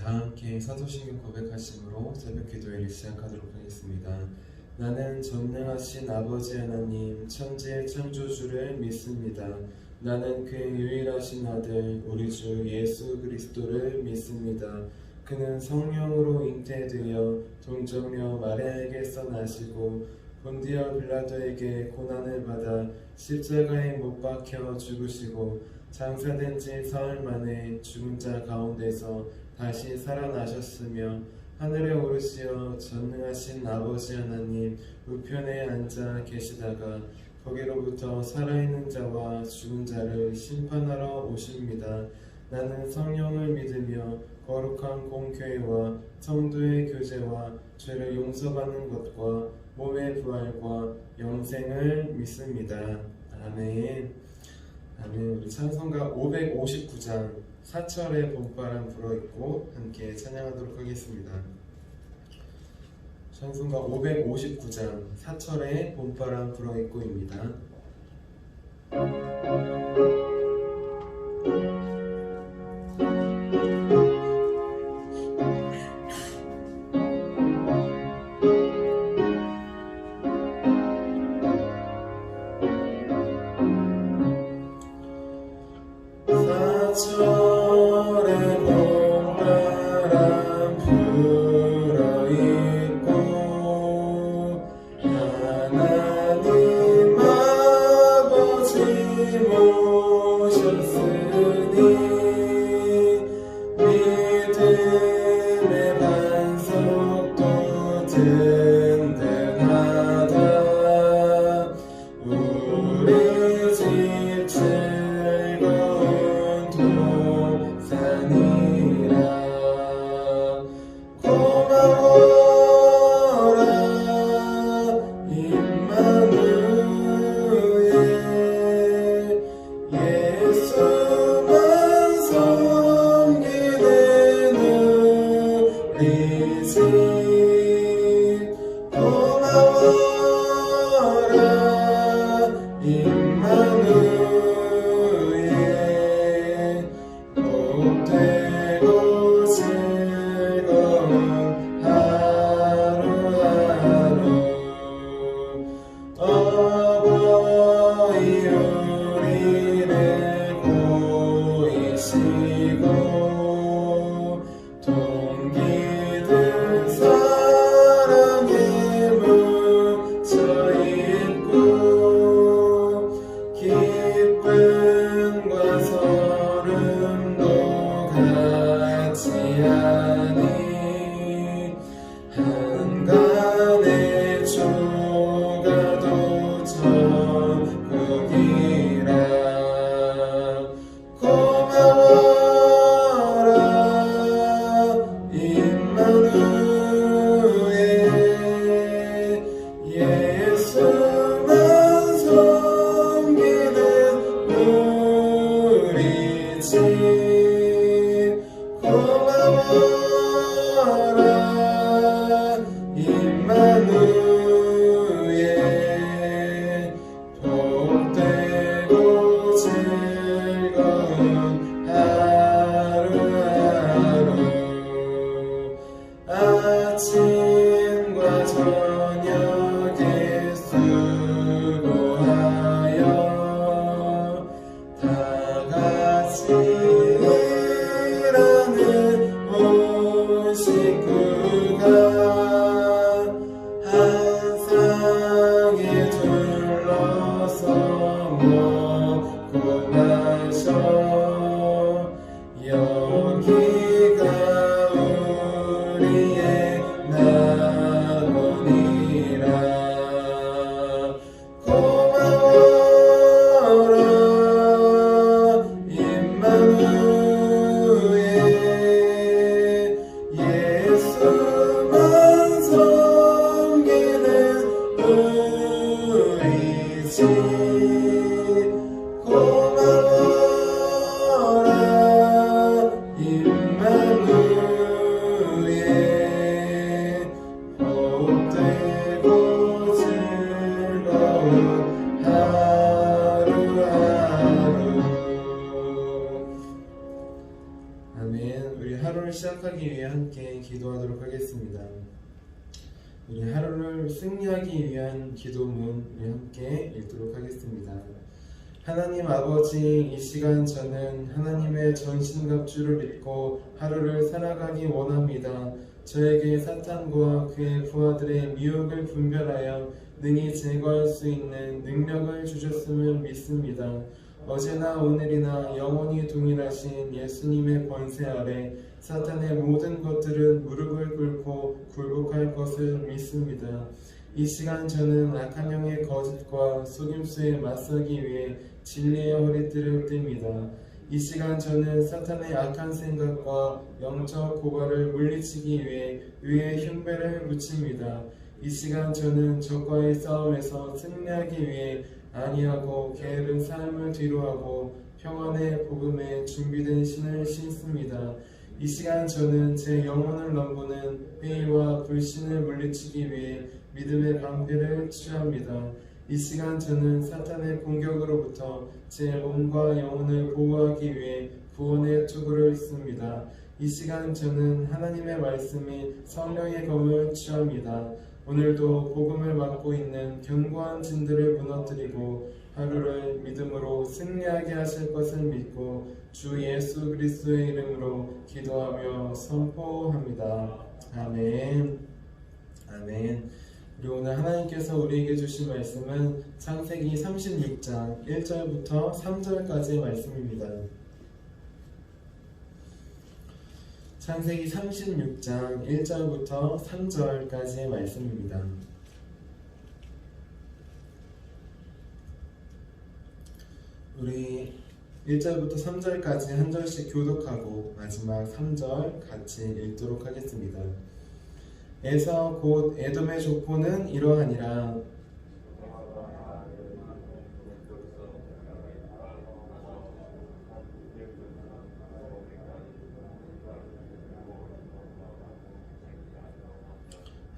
다 함께 사도신경 고백하심으로 새벽 기도회를 시작하도록 하겠습니다. 나는 전능하신 아버지 하나님 천지의 창조주를 믿습니다. 나는 그의 유일하신 아들 우리 주 예수 그리스도를 믿습니다. 그는 성령으로 잉태되어 동정녀 마리아에게서 나시고 본디오 빌라도에게 고난을 받아 십자가에 못 박혀 죽으시고 장사된 지 사흘 만에 죽은 자 가운데서 다시 살아나셨으며 하늘에 오르시어 전능하신 아버지 하나님 우편에 앉아 계시다가 거기로부터 살아있는 자와 죽은 자를 심판하러 오십니다. 나는 성령을 믿으며 거룩한 공교회와 성도의 교제와 죄를 용서받는 것과 몸의 부활과 영생을 믿습니다. 아멘. 아멘. 우리 찬송가 559장 사철의 봄바람 불어있고 함께 찬양하도록 하겠습니다. 찬송가 559장 사철의 봄바람 불어있고입니다. 사철의 봄바람 불어있고 하나님 아버지 모셨으니 믿음의 반석도 든든하다. 우리 집 즐거운 동산이라 고마워라 임마누엘 예수만 섬기는 우리 집 고마워라 임마누엘 복되고 즐거운 하루하루 어버이 우리를 보이시고 동기들 사랑에 묻혀있고 기쁨과 서름도 같이 하니 한간의 조가도 천국이라 고마워라 임마누엘 예수만 섬기는 우리 집 고마워라 임마누엘 복되고 즐거운 하루하루 아침과 저녁에 수고하여 다 같이 시작하기 위해 함께 기도하도록 하겠습니다. 우리 하루를 승리하기 위한 기도문 우리 함께 읽도록 하겠습니다. 하나님 아버지, 이 시간 저는 하나님의 전신갑주를 입고 하루를 살아가기 원합니다. 저에게 사탄과 그의 부하들의 미혹을 분별하여 능히 제거할 수 있는 능력을 주셨음을 믿습니다. 어제나 오늘이나 영원히 동일하신 예수님의 권세 아래 사탄의 모든 것들은 무릎을 꿇고 굴복할 것을 믿습니다. 이 시간 저는 악한 영의 거짓과 속임수에 맞서기 위해 진리의 허리띠를 띱니다. 이 시간 저는 사탄의 악한 생각과 영적 고발을 물리치기 위해 위에 흉배를 붙입니다. 이 시간 저는 적과의 싸움에서 승리하기 위해 안위하고 게으른 삶을 뒤로하고 평안의 복음에 준비된 신을 신습니다. 이 시간 저는 제 영혼을 넘보는 회의와 불신을 물리치기 위해 믿음의 방패를 취합니다. 이 시간 저는 사탄의 공격으로부터 제 몸과 영혼을 보호하기 위해 구원의 투구를 씁니다. 이 시간 저는 하나님의 말씀이 성령의 검을 취합니다. 오늘도 복음을 맡고 있는 견고한 진들을 무너뜨리고 하루를 믿음으로 승리하게 하실 것을 믿고 주 예수 그리스도의 이름으로 기도하며 선포합니다. 아멘. 아멘. 우리 오늘 하나님께서 우리에게 주신 말씀은 창세기 36장 1절부터 3절까지의 말씀입니다. 창세기 36장 1절부터 3절까지의 말씀입니다. 우리 1절부터 3절까지 한 절씩 교독하고 마지막 3절 같이 읽도록 하겠습니다. 에서 곧 에돔의 족보는 이러하니라.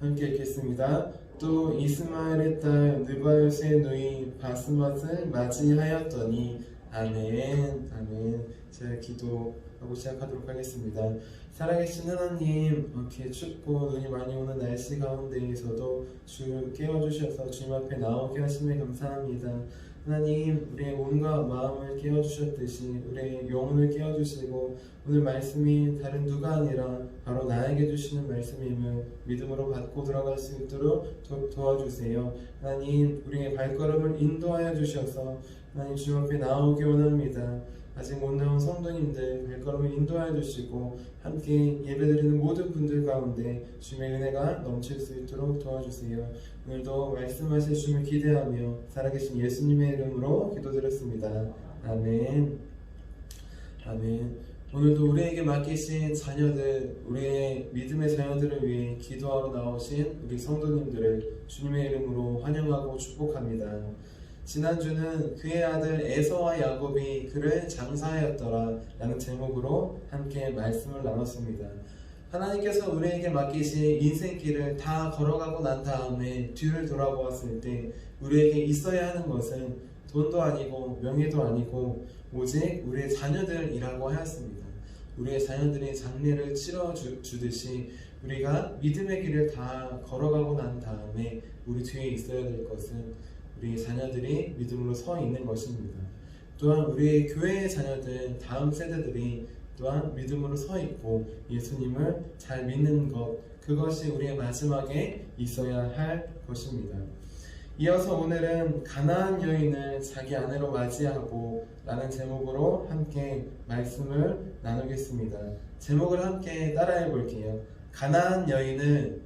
함께 읽겠습니다. 또 이스마엘의 딸 느바요스의 누이 바스맛을 맞이하였더니 아멘. 아멘. 제가 기도하고 시작하도록 하겠습니다. 살아계신 하나님, 이렇게 춥고 눈이 많이 오는 날씨 가운데에서도 주 깨워주셔서 주님 앞에 나오게 하심에 감사합니다. 하나님, 우리의 몸과 마음을 깨워주셨듯이 우리의 영혼을 깨워주시고 오늘 말씀이 다른 누가 아니라 바로 나에게 주시는 말씀임을 믿음으로 받고 들어갈 수 있도록 도와주세요. 하나님, 우리의 발걸음을 인도하여 주셔서 하나님 주님 앞에 나오기 원합니다. 아직 못 나온 성도님들 발걸음을 인도하여 주시고 함께 예배드리는 모든 분들 가운데 주님의 은혜가 넘칠 수 있도록 도와주세요. 오늘도 말씀하실 주님을 기대하며 살아계신 예수님의 이름으로 기도드렸습니다. 아멘. 아멘. 오늘도 우리에게 맡기신 자녀들, 우리의 믿음의 자녀들을 위해 기도하러 나오신 우리 성도님들을 주님의 이름으로 환영하고 축복합니다. 지난주는 그의 아들 에서와 야곱이 그를 장사하였더라 라는 제목으로 함께 말씀을 나눴습니다. 하나님께서 우리에게 맡기신 인생길을 다 걸어가고 난 다음에 뒤를 돌아보았을 때 우리에게 있어야 하는 것은 돈도 아니고 명예도 아니고 오직 우리의 자녀들이라고 하였습니다. 우리의 자녀들이 장례를 치러주듯이 우리가 믿음의 길을 다 걸어가고 난 다음에 우리 뒤에 있어야 될 것은 우리 자녀들이 믿음으로 서 있는 것입니다. 또한 우리의 교회의 자녀들, 다음 세대들이 또한 믿음으로 서 있고 예수님을 잘 믿는 것, 그것이 우리의 마지막에 있어야 할 것입니다. 이어서 오늘은 가나안 여인을 자기 아내로 맞이하고 라는 제목으로 함께 말씀을 나누겠습니다. 제목을 함께 따라해 볼게요. 가나안 여인을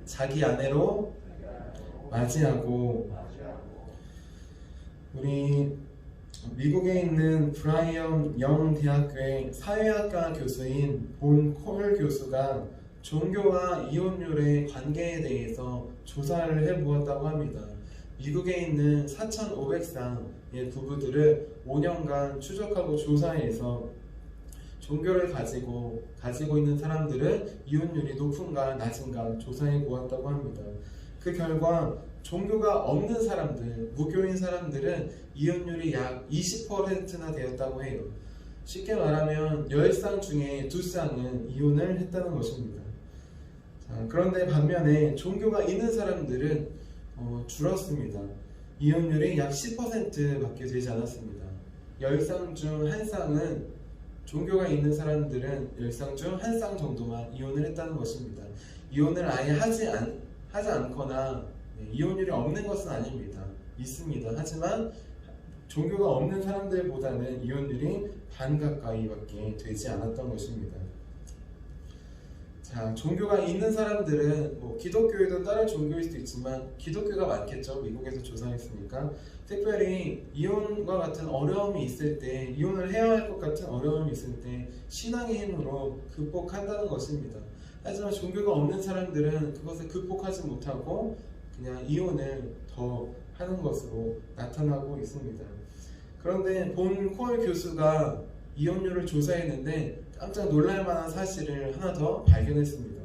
자기 아내로 맞이하고. 우리 미국에 있는 브라이언 영 대학교의 사회학과 교수인 본 콜 교수가 종교와 이혼율의 관계에 대해서 조사를 해보았다고 합니다. 미국에 있는 4,500쌍의 부부들을 5년간 추적하고 조사해서 종교를 가지고 있는 사람들은 이혼율이 높은가 낮은가 조사해 보았다고 합니다. 그 결과 종교가 없는 사람들, 무교인 사람들은 이혼율이 약 20%나 되었다고 해요. 쉽게 말하면 10쌍 중에 2쌍은 이혼을 했다는 것입니다. 자, 그런데 반면에 종교가 있는 사람들은 줄었습니다. 이혼율이 약 10%밖에 되지 않았습니다. 10쌍 중 1쌍은 종교가 있는 사람들은 10쌍 중 1쌍 정도만 이혼을 했다는 것입니다. 이혼을 아예 하지 않거나 이혼율이 없는 것은 아닙니다. 있습니다. 하지만 종교가 없는 사람들보다는 이혼율이 반 가까이밖에 되지 않았던 것입니다. 자, 종교가 있는 사람들은 기독교이든 다른 종교일 수도 있지만 기독교가 많겠죠. 미국에서 조사했으니까. 특별히 이혼과 같은 어려움이 있을 때, 이혼을 해야 할 것 같은 어려움이 있을 때 신앙의 힘으로 극복한다는 것입니다. 하지만 종교가 없는 사람들은 그것을 극복하지 못하고 그냥 이혼을 더 하는 것으로 나타나고 있습니다. 그런데 본 코얼 교수가 이혼율을 조사했는데 깜짝 놀랄만한 사실을 하나 더 발견했습니다.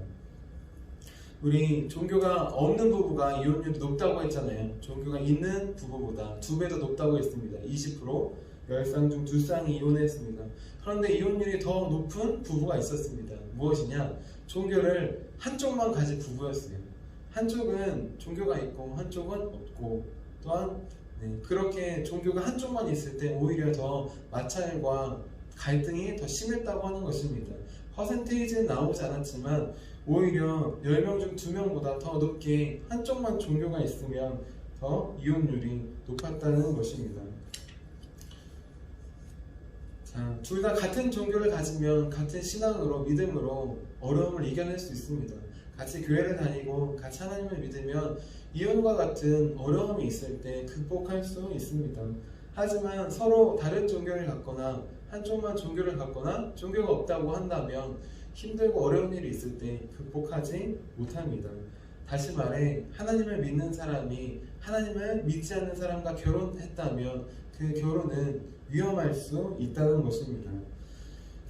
우리 종교가 없는 부부가 이혼율이 높다고 했잖아요. 종교가 있는 부부보다 2배 더 높다고 했습니다. 20%, 10쌍 중 2쌍이 이혼했습니다. 그런데 이혼율이 더 높은 부부가 있었습니다. 무엇이냐? 종교를 한쪽만 가진 부부였어요. 한쪽은 종교가 있고 한쪽은 없고, 또한 그렇게 종교가 한쪽만 있을 때 오히려 더 마찰과 갈등이 더 심했다고 하는 것입니다. 퍼센테이지는 나오지 않았지만 오히려 10명 중 2명보다 더 높게 한쪽만 종교가 있으면 더 이혼율이 높았다는 것입니다. 자, 둘 다 같은 종교를 가지면 같은 신앙으로, 믿음으로 어려움을 이겨낼 수 있습니다. 같이 교회를 다니고 같이 하나님을 믿으면 이혼과 같은 어려움이 있을 때 극복할 수 있습니다. 하지만 서로 다른 종교를 갖거나 한쪽만 종교를 갖거나 종교가 없다고 한다면 힘들고 어려운 일이 있을 때 극복하지 못합니다. 다시 말해, 하나님을 믿는 사람이 하나님을 믿지 않는 사람과 결혼했다면 그 결혼은 위험할 수 있다는 것입니다.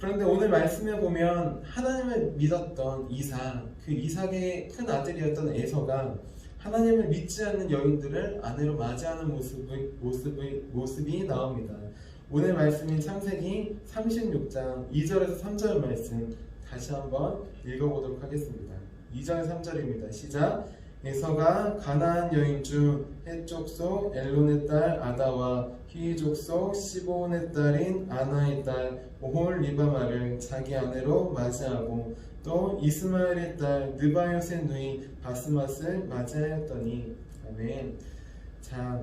그런데 오늘 말씀에 보면 하나님을 믿었던 이삭, 그 이삭의 큰 아들이었던 에서가 하나님을 믿지 않는 여인들을 아내로 맞이하는 모습이 나옵니다. 오늘 말씀인 창세기 36장 2절에서 3절 말씀 다시 한번 읽어보도록 하겠습니다. 2절 3절입니다. 시작. 에서가 가나안 여인 중 헷 족속 엘론의 딸 아다와 히 족속 시브온의 딸인 아나의 딸 오홀리바마를 자기 아내로 맞이하고 또 이스마엘의 딸 느바요의 누이 바스맛을 맞이하였더니. 아멘. 자,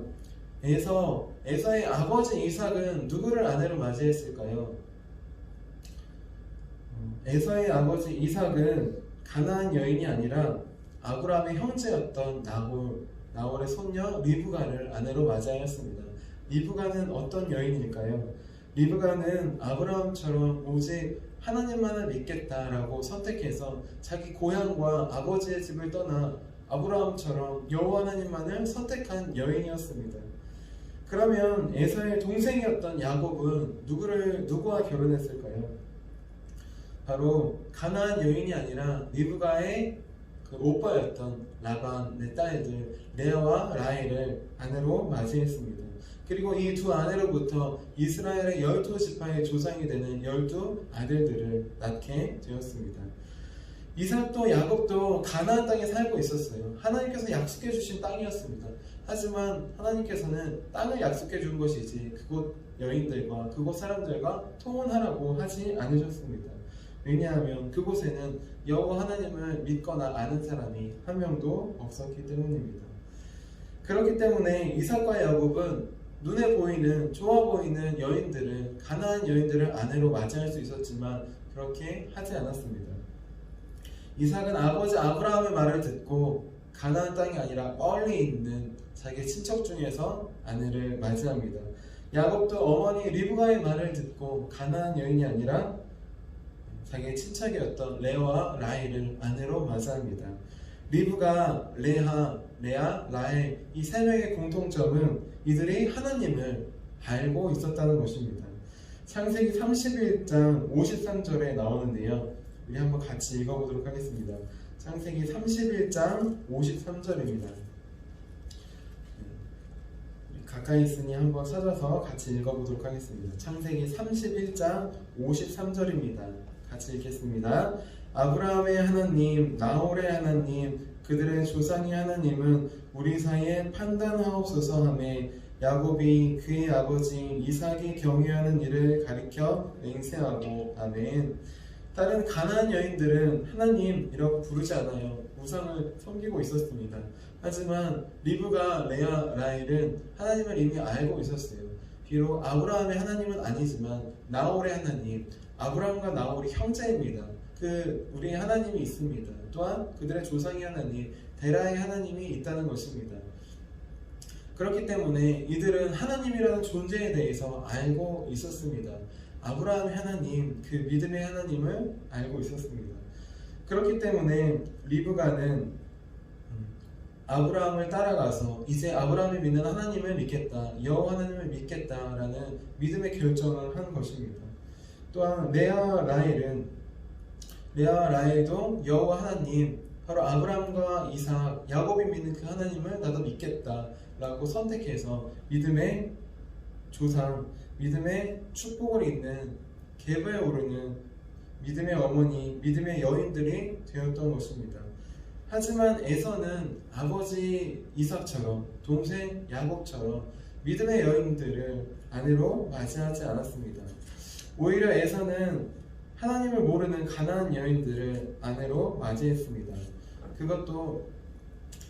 에서의 아버지 이삭은 누구를 아내로 맞이했을까요? 에서의 아버지 이삭은 가나안 여인이 아니라 아브라함의 형제였던 나홀의 손녀 리브가를 아내로 맞이하였습니다. 리브가는 어떤 여인일까요? 리브가는 아브라함처럼 오직 하나님만을 믿겠다라고 선택해서 자기 고향과 아버지의 집을 떠나 아브라함처럼 여호와 하나님만을 선택한 여인이었습니다. 그러면 에서의 동생이었던 야곱은 누구와 결혼했을까요? 바로 가나안 여인이 아니라 리브가의 그 오빠였던 라반의 딸들 레아와 라헬을 아내로 맞이했습니다. 그리고 이 두 아내로부터 이스라엘의 12지파의 조상이 되는 12아들들을 낳게 되었습니다. 이삭도 야곱도 가나안 땅에 살고 있었어요. 하나님께서 약속해 주신 땅이었습니다. 하지만 하나님께서는 땅을 약속해 준 것이지 그곳 여인들과 그곳 사람들과 통혼하라고 하지 않으셨습니다. 왜냐하면 그곳에는 여호와 하나님을 믿거나 아는 사람이 한 명도 없었기 때문입니다. 그렇기 때문에 이삭과 야곱은 눈에 보이는 좋아 보이는 여인들을 가나안 여인들을 아내로 맞이할 수 있었지만 그렇게 하지 않았습니다. 이삭은 아버지 아브라함의 말을 듣고 가나안 땅이 아니라 멀리 있는 자기 친척 중에서 아내를 맞이합니다. 야곱도 어머니 리브가의 말을 듣고 가나안 여인이 아니라 자기의 친척이었던 레아와 라헬을 아내로 맞이합니다. 리브가, 레아, 라헬 이 세 명의 공통점은 이들이 하나님을 알고 있었다는 것입니다. 창세기 31장 53절에 나오는데요. 우리 한번 같이 읽어보도록 하겠습니다. 창세기 31장 53절입니다. 가까이 있으니 한번 찾아서 같이 읽어보도록 하겠습니다. 창세기 31장 53절입니다. 같이 읽겠습니다. 아브라함의 하나님, 나홀의 하나님, 그들의 조상의 하나님은 우리 사이에 판단하옵소서 하매 야곱이 그의 아버지 이삭이 경유하는 일을 가리켜 맹세하고. 아멘. 다른 가나안 여인들은 하나님이라고 부르지 않아요. 우상을 섬기고 있었습니다. 하지만 리브가, 레아, 라헬은 하나님을 이미 알고 있었어요. 비록 아브라함의 하나님은 아니지만 나홀의 하나님, 아브라함과 나홀이 형제입니다. 우리 하나님이 있습니다. 또한 그들의 조상의 하나님, 데라의 하나님이 있다는 것입니다. 그렇기 때문에 이들은 하나님이라는 존재에 대해서 알고 있었습니다. 아브라함의 하나님, 그 믿음의 하나님을 알고 있었습니다. 그렇기 때문에 리브가는 아브라함을 따라가서 이제 아브라함이 믿는 하나님을 믿겠다, 여호와 하나님을 믿겠다라는 믿음의 결정을 한 것입니다. 또한 레아, 라헬도 여호와 하나님, 바로 아브라함과 이삭, 야곱이 믿는 그 하나님을 나도 믿겠다라고 선택해서 믿음의 조상, 믿음의 축복을 잇는 계보에 오르는 믿음의 어머니, 믿음의 여인들이 되었던 것입니다. 하지만 에서는 아버지 이삭처럼, 동생 야곱처럼 믿음의 여인들을 아내로 맞이하지 않았습니다. 오히려 에서는 하나님을 모르는 가나안 여인들을 아내로 맞이했습니다. 그것도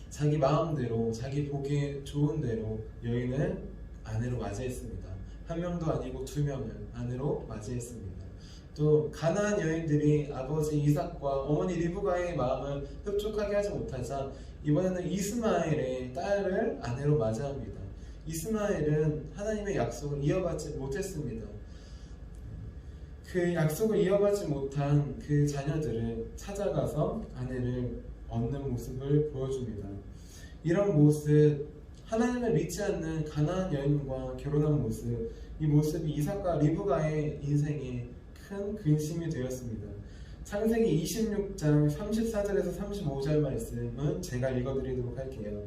자기 마음대로, 자기 보기에 좋은 대로 여인을 아내로 맞이했습니다. 한 명도 아니고 2명을 아내로 맞이했습니다. 또 가나안 여인들이 아버지 이삭과 어머니 리브가의 마음을 흡족하게 하지 못하자 이번에는 이스마엘의 딸을 아내로 맞이합니다. 이스마엘은 하나님의 약속을 이어받지 못했습니다. 그 약속을 이어받지 못한 그 자녀들을 찾아가서 아내를 얻는 모습을 보여줍니다. 이런 모습, 하나님을 믿지 않는 가나안 여인과 결혼한 모습, 이 모습이 이삭과 리브가의 인생에 큰 근심이 되었습니다. 창세기 26장 34절에서 35절 말씀은 제가 읽어드리도록 할게요.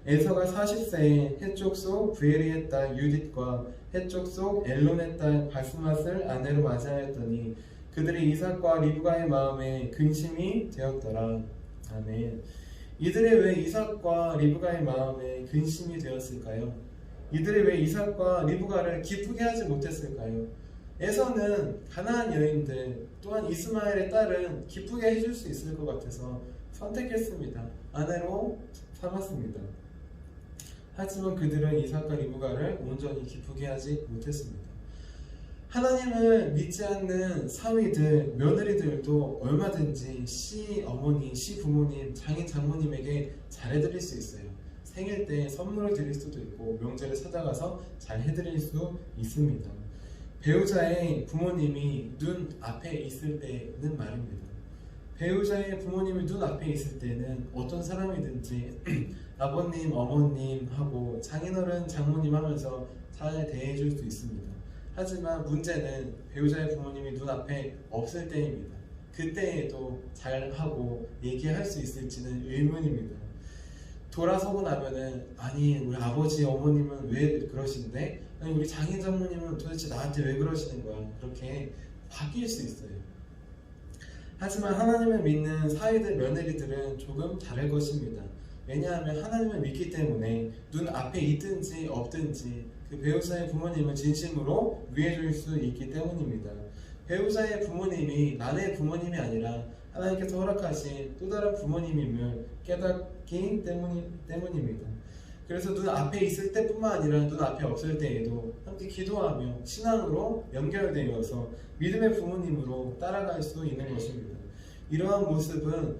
에서가 40세에 헷족 속 브에리의 딸 유딧과 헷족 속 엘론의 딸 바스맛을 아내로 맞이하였더니 그들이 이삭과 리브가의 마음에 근심이 되었더라. 아멘. 이들이 왜 이삭과 리브가의 마음에 근심이 되었을까요? 이들이 왜 이삭과 리브가를 기쁘게 하지 못했을까요? 에서는 가나안 여인들, 또한 이스마엘의 딸은 기쁘게 해줄 수 있을 것 같아서 선택했습니다. 아내로 삼았습니다. 하지만 그들은 이삭과 리브가를 온전히 기쁘게 하지 못했습니다. 하나님을 믿지 않는 사위들, 며느리들도 얼마든지 시어머니, 시부모님, 장인, 장모님에게 잘해드릴 수 있어요. 생일 때 선물을 드릴 수도 있고 명절에 찾아가서 잘 해드릴 수 있습니다. 배우자의 부모님이 눈 앞에 있을 때는 말입니다. 배우자의 부모님이 눈 앞에 있을 때는 어떤 사람이든지 아버님, 어머님 하고 장인어른, 장모님 하면서 잘 대해줄 수 있습니다. 하지만 문제는 배우자의 부모님이 눈앞에 없을 때입니다. 그때에도 잘하고 얘기할 수 있을지는 의문입니다. 돌아서고 나면은 아니 우리 아버지, 어머님은 왜 그러신데? 아니 우리 장인, 장모님은 도대체 나한테 왜 그러시는 거야? 그렇게 바뀔 수 있어요. 하지만 하나님을 믿는 사위들, 며느리들은 조금 다를 것입니다. 왜냐하면 하나님을 믿기 때문에 눈 앞에 있든지 없든지 그 배우자의 부모님을 진심으로 위해줄 수 있기 때문입니다. 배우자의 부모님이 나의 부모님이 아니라 하나님께서 허락하신 또 다른 부모님임을 깨닫기 때문입니다. 그래서 눈 앞에 있을 때뿐만 아니라 눈 앞에 없을 때에도 함께 기도하며 신앙으로 연결되어서 믿음의 부모님으로 따라갈 수 있는 것입니다. 이러한 모습은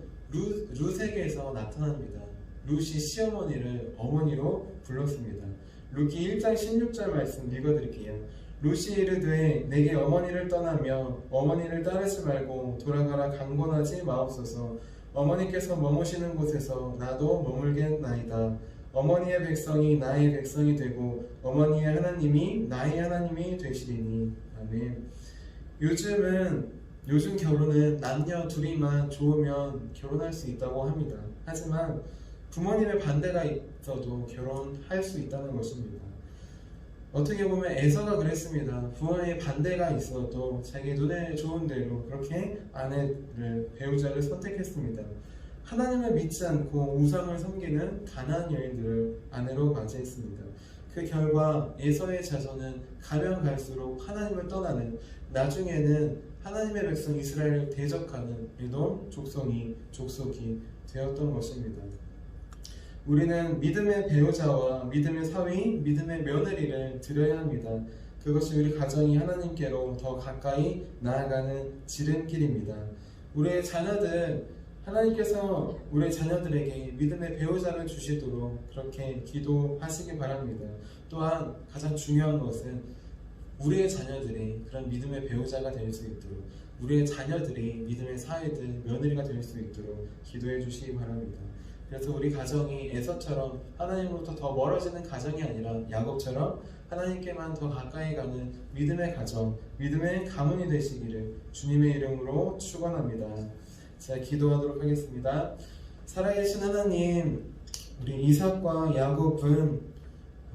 룻에게서 나타납니다. 룻이 시어머니를 어머니로 불렀습니다. 룻기 1장 16절 말씀 읽어드릴게요. 룻이 이르되 내게 어머니를 떠나며 어머니를 따르지 말고 돌아가라 강권하지 마옵소서. 어머니께서 머무시는 곳에서 나도 머물겠나이다. 어머니의 백성이 나의 백성이 되고 어머니의 하나님이 나의 하나님이 되시리니. 아멘. 요즘 결혼은 남녀 둘이만 좋으면 결혼할 수 있다고 합니다. 하지만 부모님의 반대가 있어도 결혼할 수 있다는 것입니다. 어떻게 보면 에서가 그랬습니다. 부모의 반대가 있어도 자기 눈에 좋은 대로 그렇게 아내를, 배우자를 선택했습니다. 하나님을 믿지 않고 우상을 섬기는 가나안 여인들을 아내로 맞이했습니다. 그 결과 에서의 자손은 가면 갈수록 하나님을 떠나는, 나중에는 하나님의 백성 이스라엘을 대적하는 이런 족속이 되었던 것입니다. 우리는 믿음의 배우자와 믿음의 사위, 믿음의 며느리를 드려야 합니다. 그것이 우리 가정이 하나님께로 더 가까이 나아가는 지름길입니다. 우리의 자녀들, 하나님께서 우리 자녀들에게 믿음의 배우자를 주시도록 그렇게 기도하시기 바랍니다. 또한 가장 중요한 것은 우리의 자녀들이 그런 믿음의 배우자가 될 수 있도록, 우리의 자녀들이 믿음의 사위들, 며느리가 될 수 있도록 기도해 주시기 바랍니다. 그래서 우리 가정이 에서처럼 하나님으로부터 더 멀어지는 가정이 아니라 야곱처럼 하나님께만 더 가까이 가는 믿음의 가정, 믿음의 가문이 되시기를 주님의 이름으로 축원합니다. 자, 기도하도록 하겠습니다. 살아계신 하나님, 우리 이삭과 야곱은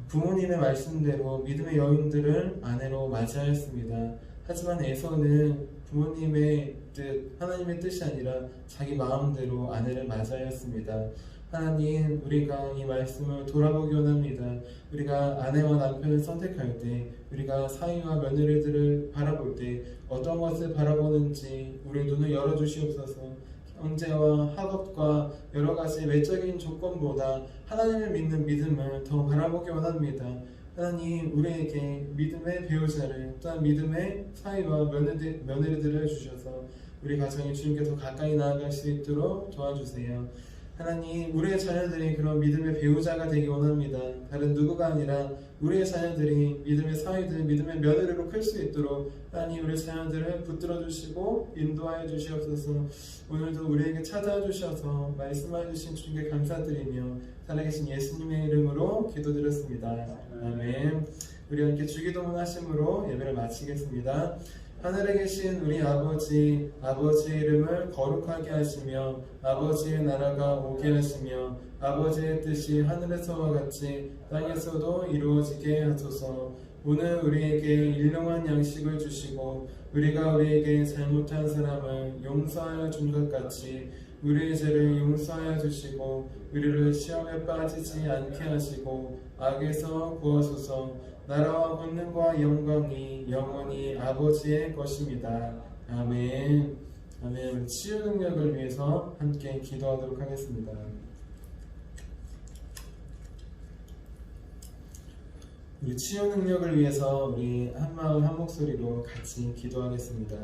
부모님의 말씀대로 믿음의 여인들을 아내로 맞이하였습니다. 하지만 에서는 부모님의 뜻, 하나님의 뜻이 아니라 자기 마음대로 아내를 맞이하였습니다. 하나님, 우리가 이 말씀을 돌아보기 원합니다. 우리가 아내와 남편을 선택할 때, 우리가 사위와 며느리들을 바라볼 때 어떤 것을 바라보는지 우리의 눈을 열어주시옵소서. 경제와 학업과 여러 가지 외적인 조건보다 하나님을 믿는 믿음을 더 바라보기 원합니다. 하나님, 우리에게 믿음의 배우자를, 또한 믿음의 사위와 며느리들을 주셔서 우리 가정이 주님께 더 가까이 나아갈 수 있도록 도와주세요. 하나님, 우리의 자녀들이 그런 믿음의 배우자가 되기 원합니다. 다른 누구가 아니라 우리의 자녀들이 믿음의 사위들, 믿음의 며느리로 클 수 있도록 하나님, 우리 자녀들을 붙들어 주시고 인도하여 주시옵소서. 오늘도 우리에게 찾아와 주셔서 말씀해 주신 주님께 감사드리며 살아계신 예수님의 이름으로 기도드렸습니다. 아멘. 우리 함께 주기도문 하심으로 예배를 마치겠습니다. 하늘에 계신 우리 아버지, 아버지의 이름을 거룩하게 하시며 아버지의 나라가 오게 하시며 아버지의 뜻이 하늘에서와 같이 땅에서도 이루어지게 하소서. 오늘 우리에게 일용할 양식을 주시고 우리가 우리에게 잘못한 사람을 용서하여 준 것 같이 우리의 죄를 용서하여 주시고 우리를 시험에 빠지지 않게 하시고 악에서 구하소서. 나라와 권능과 영광이 영원히 아버지의 것입니다. 아멘. 아멘. 치유 능력을 위해서 함께 기도하도록 하겠습니다. 우리 치유 능력을 위해서 우리 한마음 한목소리로 같이 기도하겠습니다.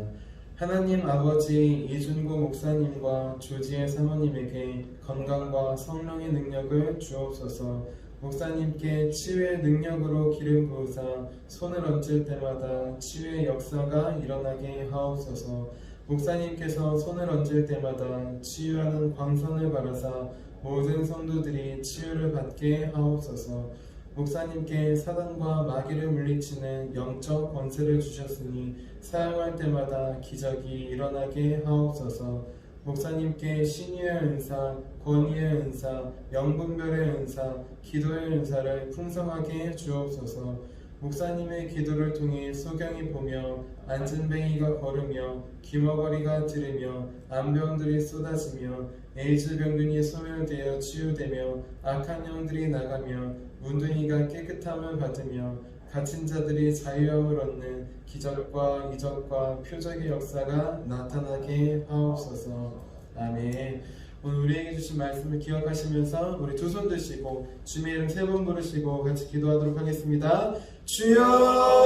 하나님 아버지, 이준구 목사님과 조지혜 사모님에게 건강과 성령의 능력을 주옵소서. 목사님께 치유의 능력으로 기름 부으사 손을 얹을 때마다 치유의 역사가 일어나게 하옵소서. 목사님께서 손을 얹을 때마다 치유하는 광선을 바라사 모든 성도들이 치유를 받게 하옵소서. 목사님께 사단과 마귀를 물리치는 영적 권세를 주셨으니 사용할 때마다 기적이 일어나게 하옵소서. 목사님께 신유의 은사, 권위의 은사, 영분별의 은사, 기도의 은사를 풍성하게 주옵소서. 목사님의 기도를 통해 소경이 보며 안진뱅이가 걸으며 귀머거리가 들으며 암병들이 쏟아지며 에이즈 병균이 소멸되어 치유되며 악한 영들이 나가며 문둥이가 깨끗함을 받으며 갇힌 자들이 자유함을 얻는 기적과 이적과 표적의 역사가 나타나게 하옵소서. 아멘. 오늘 우리에게 주신 말씀을 기억하시면서 우리 두 손 드시고 주님의 이름 세 번 부르시고 같이 기도하도록 하겠습니다. 주여!